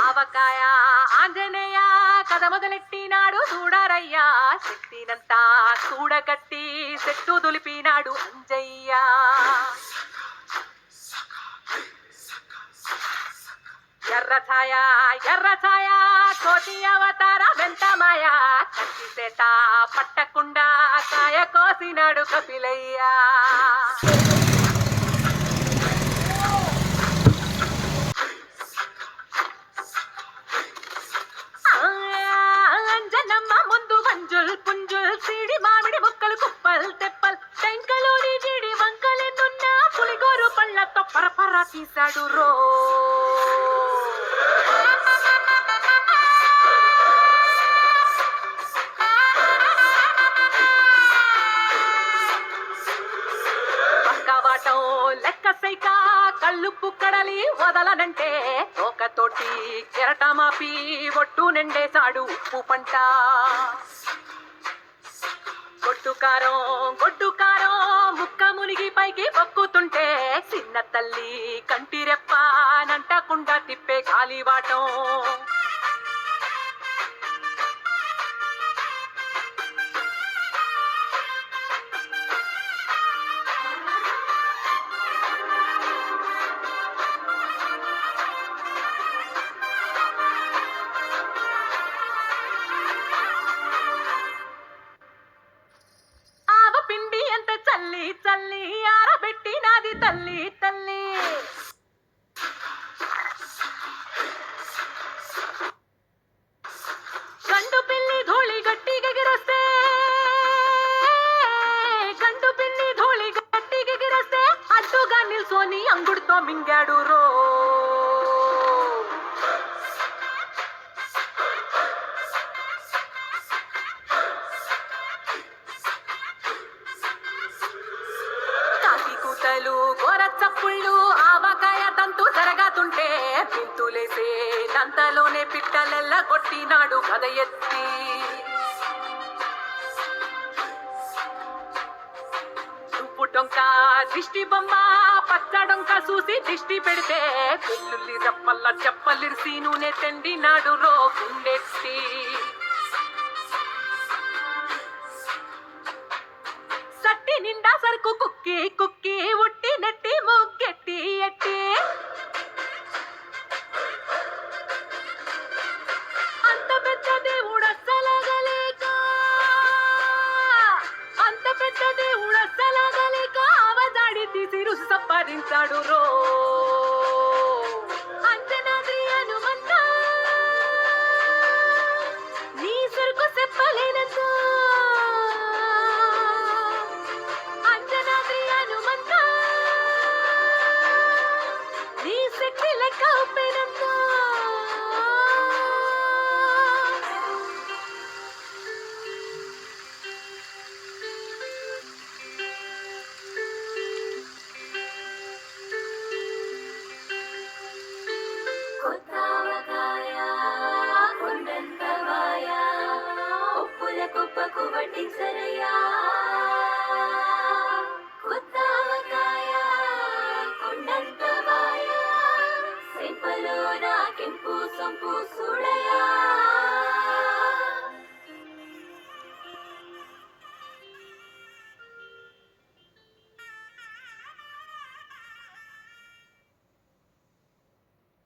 ఆవకాయ ఆంజనేయ కథ మొదలెట్టినాడు చూడరయ్యా, శక్తినంతా చూడగట్టి చెట్టు దులిపినాడు అంజయ్య. ఎర్రఛాయ ఎర్రఛాయ కోటి అవతార వెంటమాయ, కంటి సేత పట్టకుండా కాయ కోసినాడు కపిలయ్య. అంజనమ్మ ముందు మంజుల్ పుంజుల్ సిడి మామిడి ముక్కలు కుప్పల్ తెప్పల్ టెంకలోని జిడి వంకలెన్నున్నా పులిగోరు పళ్ళతో పరపర తీశాడు రో. పక్కవాటం లెక్క సైక కళ్ళుప్పు కడలి వదలనంటే తోకతోటి కెరటమాపి ఒట్టు నిండేశాడు ఉప్పు పంట. గొడ్డు కారం ముక్క మునిగి పైకి పొక్కుతుంటే చిన్న తల్లి కంటి రెప్ప నంటకుండా తిప్పే గాలివాటం. పిండి ఎంత చల్లి చల్లి ఆరబెట్టి నాది తల్లి తల్లి. గండు పిల్లి ధూళి గట్టి గెగిరొస్తే అడ్డుగా నిల్సోని అంగుడితో మింగాడు రో. గోర చప్పుళ్ళు ఆవకాయ తంతు జరగతుంటే పింతులేసే దంతలోనే పిట్టలెల్ల కొట్టినాడు కథ ఎత్తి. ఉప్పు టొంక దిష్టి బొమ్మ పచ్చడొంక చూసి దిష్టి పెడితే పెళ్ళుల్లి రప్పల్ల చెప్పలిరిసి నూనె తెండినాడు రో గుండెత్తి. సట్టి నిండా సరుకు కుక్కి కుక్కి ఉట్టి నెట్టి ముగ్గెట్టి ఎట్టి. అంత పెద్ద దేవుడస్సలగలేక అవజాడి తీసి రుసు సంపాదించాడు రో.